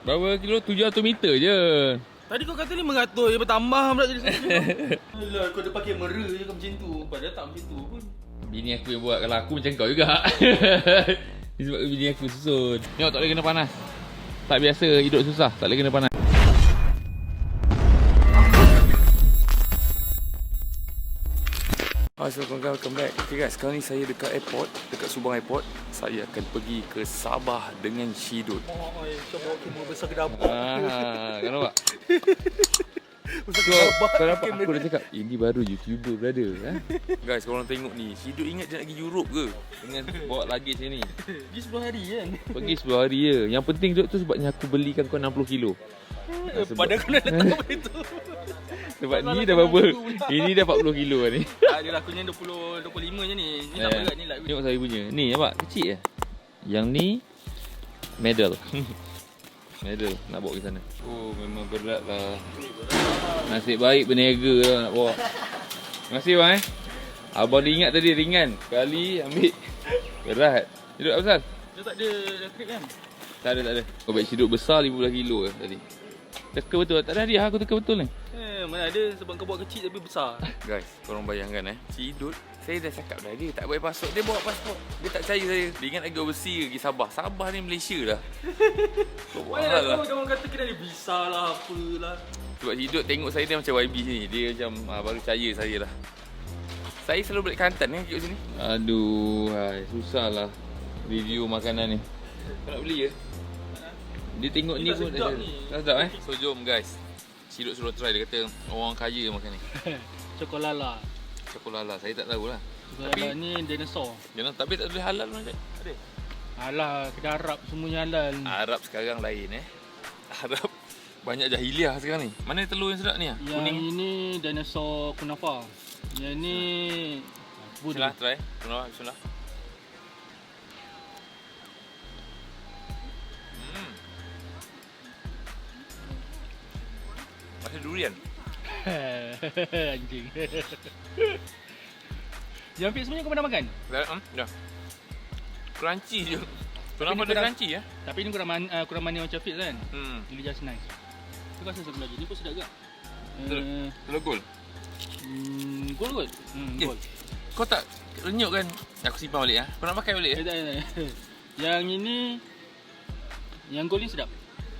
Berapa kilo? 700 meter je. Tadi kau kata 500, yang bertambah pula jadi 1 kilo. Alah, kau dah pakai mera je kau macam tu. Padahal tak macam tu pun. Bini aku yang buat, kalau aku macam kau juga. Ni sebab bini aku susun. Tengok tak boleh kena panas. Tak biasa, hidup susah, tak boleh kena panas. Assalamualaikum, welcome back. Okay guys, sekarang ni saya dekat airport, dekat Subang Airport. Saya akan pergi ke Sabah dengan Shidut. Oh, kau bawa kamera besar ke dapur. Kau nampak? Besar ke dapur. Kau nampak aku dah cakap, ini baru YouTuber brother. Guys, korang tengok ni, Shidut ingat dia nak pergi Europe ke? Dengan bawa luggage ni. Pergi 10 hari kan. Pergi 10 hari je. Yang penting tu sebabnya aku belikan kau 60 kilo. Padahal kau dah letak apa itu. Sebab ni dah berapa? Ini dah 40 kilo ni. Adalah aku ni 20, 25 je ni. Ni tak berat ni lightweight. Tengok saya punya. Ni nampak kecil je. Yang ni medal. Medal nak bawa ke sana. Oh memang berat lah. Nasib baik berniaga lah nak bawa. Terima kasih bang Abang dia ingat tadi ringan. Kali ambil berat. Hidup apa pasal? Dia tak ada elektrik kan? Tak ada. Kau baik hidup besar 15 kilo ke tadi. Teka betul. Tak ada hadiah aku teka betul ni. Mana ada sebab kau buat kecil tapi besar. Guys, korang bayangkan Shidut, saya dah cakap dah, dia tak boleh pasport. Dia bawa pasport. Dia tak percaya saya. Dia ingat lagi overseas pergi Sabah. Sabah ni Malaysia dah. Kau buat hal lah. Kau orang kata kena ada visa lah, apalah. Sebab Shidut tengok saya, dia macam YB sini. Dia macam baru percaya saya lah. Saya selalu balik Kelantan kan kat sini. Aduh, susah lah review makanan ni. Kau nak beli ke? Dia tengok ni pun sedap ni. Tak sedap So jom guys, Shidut suruh try. Dia kata orang kaya makan ni. Cokolala. Cokolala, saya tak tahulah. Cokolala ni dinosaur. Jangan, tapi tak boleh halal macam ada. Alah, kedai Arab semuanya halal. Arab sekarang lain Arab banyak jahiliah sekarang ni. Mana telur yang sedap ni Yang kuning. ini dinosaur kunafa. Yang ni Bismillah, try. Bismillah. Macam durian. Anjing. Yang fix sebenarnya kau pernah makan? Dah. Crunchy je. Kenapa dia crunchy ya? Tapi ni kurang manis macam fix kan? Ini just nice. Tu rasa satu lagi. Ni pun sedap juga. Telur gol. Gol kot. Gol. Kau tak renyuk kan? Aku simpan balik Kau nak pakai balik Tak. Yang ini gol ni sedap.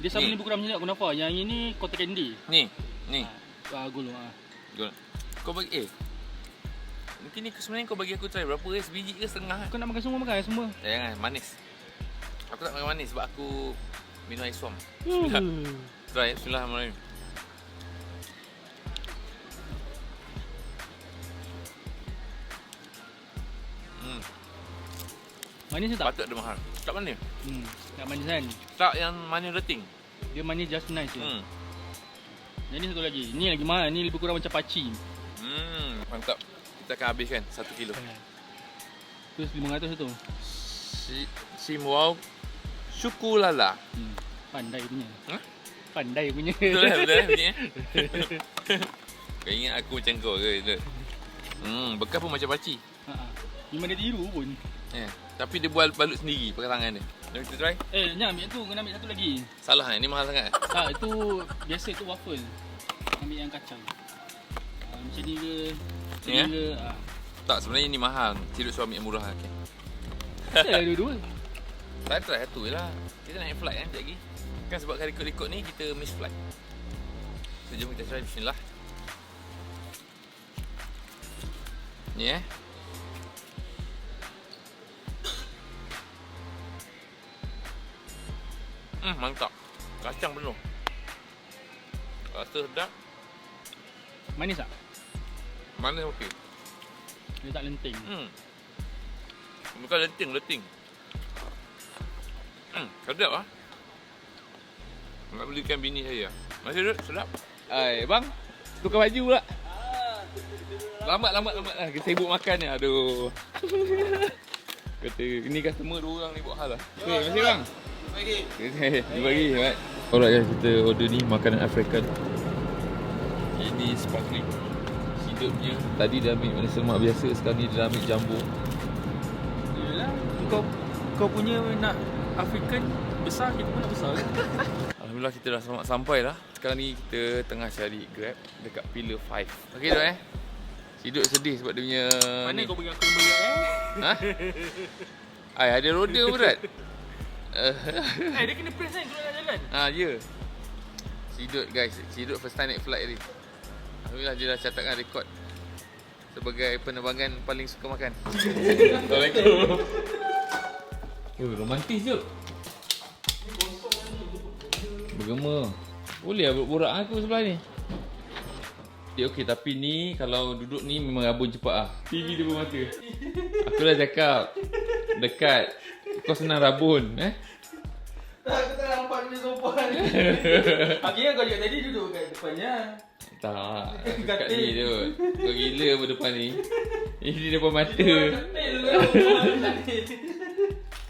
Dia sama Ni. ni bukan macam kunafa. Yang ini cotton candy. Ni. Gol. Gol. Kau bagi mungkin ni sebenarnya kau bagi aku try berapa sebiji ke setengah. Kau nak makan semua? Jangan manis. Aku tak makan manis sebab aku minum air suam. Try bismillahirrahmanirrahim. Manis tak? Patut dia mahal. Tak manis. Tak manis kan? Tak yang manis reting. Dia manis just nice je. Yang ni satu lagi. Ni lagi mahal. Ni lebih kurang macam paci. Mantap. Kita akan habiskan 1 kilo. Tu 500 tu. Simwau Syukulala. Pandai punya. Hah? Pandai punya. Betul bunyi. Kau ingat aku macam kau ke? Bekas pun macam paci. Memang dia tiru pun. Tapi dia buat balut sendiri pakai tangan dia. Jom kita try. Ni ambil tu. Kena ambil satu lagi. Salah ni mahal sangat. Tak, itu biasa tu waffle. Ambil yang kacang. Macam ni ke? Macam Ni, ni ke? Tak, sebenarnya ni mahal. Shidut suami yang murah. Okay. Saya dua-dua. Saya try satu je lah. Kita naik flight kan sekejap lagi. Kan sebab kalau ikut-ikut ni kita miss flight. So jom kita try. Bismillah. Ni mantap. Kacang penuh. Rasa sedap. Manis tak? Manis okey. Dia tak lenting. Bukan leting. Sedap lah. Nak belikan bini saya. Masih sedap. Bang, tukar baju pula. Lambat lah. Kita sibuk makan ni. Aduh. Kata, ini customer 2 orang ni buat hal lah. Terima kasih bang. Terima kasih. Alright guys, kita order ni makanan African. Ini sparkling. Hidupnya tadi dah ambil manis lemak biasa, sekarang ni dia dah ambil jambu. Yelah. Kau punya nak African besar, kita pun nak besar kan? Alhamdulillah kita dah selamat sampai lah. Sekarang ni kita tengah cari Grab dekat Pillar 5. Okey Dok Si Dok sedih sebab dia punya Mana ni. kau bagi aku nombor Grab Ha? Ai ada roda berat. dia kena press kan kalau nak jalan. Ya. Si Dok guys, si Dok first time naik flight ni. Alhamdulillah dia dah catatkan rekod sebagai penerbangan paling suka makan. Assalamualaikum. Oh, romantis je. Bergema. Boleh lah borak aku sebelah ni. Okey, tapi ni kalau duduk ni memang rabun cepat lah. TV depan mata. Aku dah cakap dekat. Kau senang rabun Tak, aku tak nampak dia sopan. Akhirnya kau cakap tadi duduk kat depannya. tak. Dekat ni tu. Kau gila apa depan ni. Ini depan mata.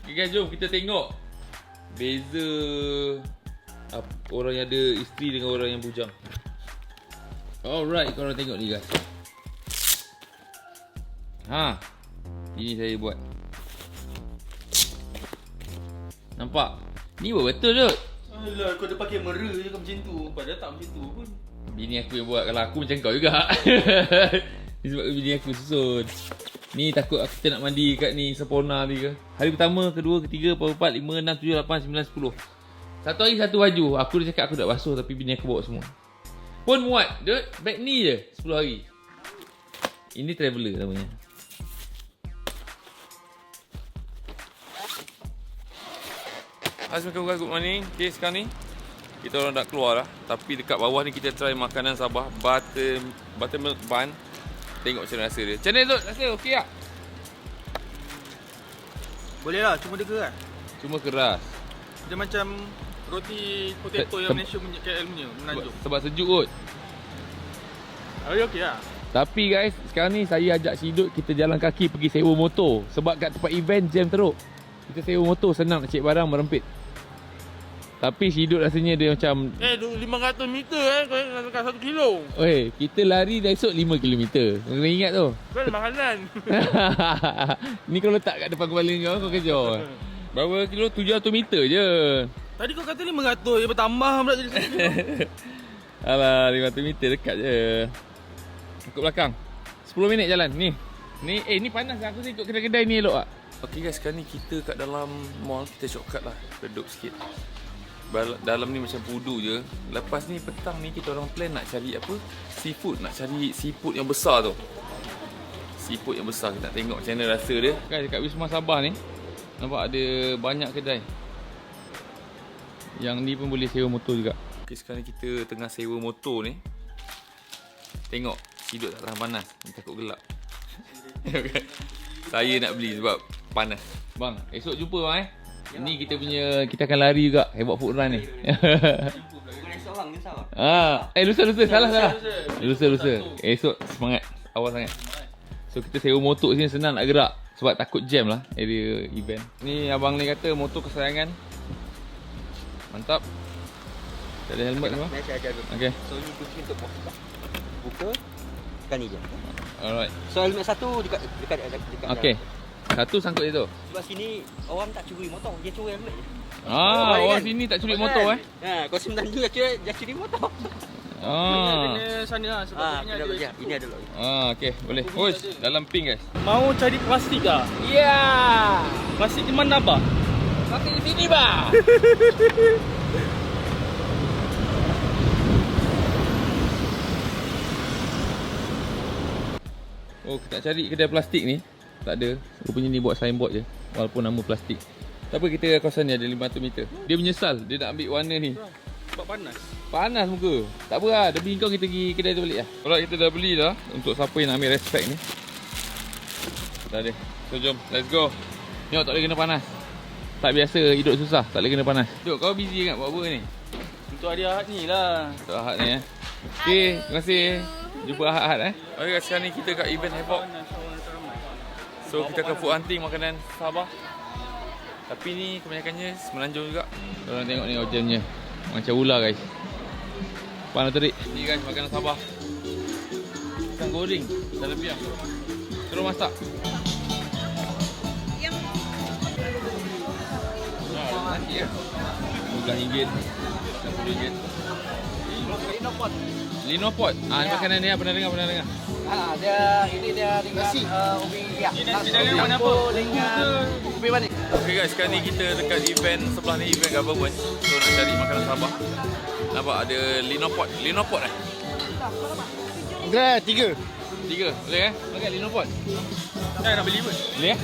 Okay guys, jom kita tengok beza orang yang ada isteri dengan orang yang bujang. Alright, korang tengok ni guys. Ini saya buat. Nampak? Ni buat betul tu. Alah, kau dah pakai mera je kau macam tu. Padahal tak macam tu pun. Bini aku yang buat. Kalau aku macam kau juga. Ni sebab bini aku susun. Ni takut kita nak mandi kat ni sempurna ni ke. Hari pertama, kedua, ketiga, empat, lima, enam, tujuh, lapan, sembilan, 10. Satu hari satu baju. Aku dah cakap aku dah basuh tapi bini aku bawa semua. Pun muat. Dude, bag ni je 10 hari. Ini traveller namanya. Assalamualaikum, good morning. Okay, sekarang ni kita orang dah keluar lah. Tapi dekat bawah ni kita try makanan Sabah, buttermilk bun. Tengok macam mana rasa dia. Macam mana Dut? Rasa okey tak? Boleh lah, cuma dia keras. Cuma keras. Dia macam roti potato yang Malaysia punya, KL punya, menanjung. Sebab sejuk kot. Okey lah. Tapi guys, sekarang ni saya ajak si Dut kita jalan kaki pergi sewa motor. Sebab kat tempat event jam teruk. Kita sewa motor senang nak cek barang merempit. Tapi si Dut rasanya dia macam 500 meter kau nak dekat 1 kilo. oi, kita lari dah esok 5 km. Kau kena ingat tu. Kau ada makanan. Ni kau letak kat depan kepala kau kejar. Berapa kilo? 700 meter je. Tadi kau kata 500, dia bertambah pula jadi 1 kilo. Alah, 500 meter dekat je. Ikut belakang 10 minit jalan. Ni ni panas lah. Aku ikut kedai-kedai ni elok tak? Okay guys, sekarang ni kita kat dalam mall. Kita shortcut lah, redup sikit. Dalam ni macam pudu je. Lepas ni petang ni kita orang plan nak cari apa? Seafood. Nak cari seafood yang besar tu. Seafood yang besar. Kita nak tengok macam mana rasa dia. Guys, dekat Wisma Sabah ni nampak ada banyak kedai. Yang ni pun boleh sewa motor juga. Okay, sekarang ni kita tengah sewa motor ni. Tengok, hidup tak tahan panas. Ni takut gelap. Saya nak beli sebab panas. Bang, esok jumpa bang Ni kita punya, kita akan lari juga. Buat food run ni. Bukan esok bang, lusa bang. Lusa. Salah. Lusa. Esok semangat. Awal sangat. So kita sewa motor sini senang nak gerak. Sebab takut jam lah area event. Ni abang ni kata motor kesayangan. Mantap. Tak ada helmet semua. Saya jaga. Okay. So ni kunci untuk buka. Tekan ni je. Alright. So helmet satu dekat. Okay. Satu sangkut je tu. Sebab sini orang tak curi motor, dia curi helmet je. Orang sini tak curi motor Kau sebenarnya dia curi motor. Kena sana lah sebab Ini ada lock. Okay, boleh. Push dalam pink guys. Mau cari plastik tak? Ya. Plastik di mana bah? Plastik di sini bah. Oh, kita nak cari kedai plastik ni. Tak ada. Rupanya ni buat signboard je. Walaupun nama plastik. Tapi kita kawasan ni ada 500 meter. Dia menyesal. Dia nak ambil warna ni. Sebab panas. Panas muka. Tak apa lah. Demi kau kita pergi kedai tu balik lah. Alright, kita dah beli dah. Untuk siapa yang nak ambil respect ni. Dah ada. So jom. Let's go. Tengok tak boleh kena panas. Tak biasa hidup susah. Tak boleh kena panas. Duk, kau busy kan buat apa ni? Untuk hari Ahad ni lah. Untuk Ahad ni Okay, terima kasih. Jumpa Ahad Okay guys, sekarang ni kita kat event Havoc. So kita akan food hunting makanan Sabah. Tapi ni kebanyakannya semenanjung juga. Korang tengok ni ojennya. Macam ular guys. Panas terik. Ni guys makanan Sabah. Ikan goreng dalam biang. Terus masak. Nanti ya. RM20. RM60. Lino pot. Lino pot. Ni makanan dia pernah dengar. Dia dengan nasi. Ubi ya. Nasi dalam mana apa? Dengan ubi manis. Okay guys, sekarang ni kita dekat event sebelah ni, event government. So nak cari makanan Sabah. Nampak ada Lino pot. Lino pot eh? Dah 3. 3. Boleh eh? Makan Lino pot. Dah nak beli pun. Boleh eh?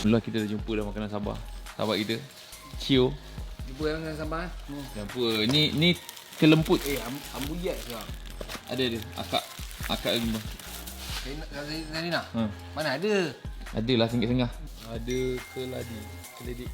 Mula kita dah jumpa dah makanan Sabah. Sahabat kita. Cio. Jumpa dengan sambal. Jumpa. Ni kelemput. Ambuyat sekarang. Ada. Akak lagi bang. Zarina. Ha. Mana ada? Adalah RM1.50. Ada keladi.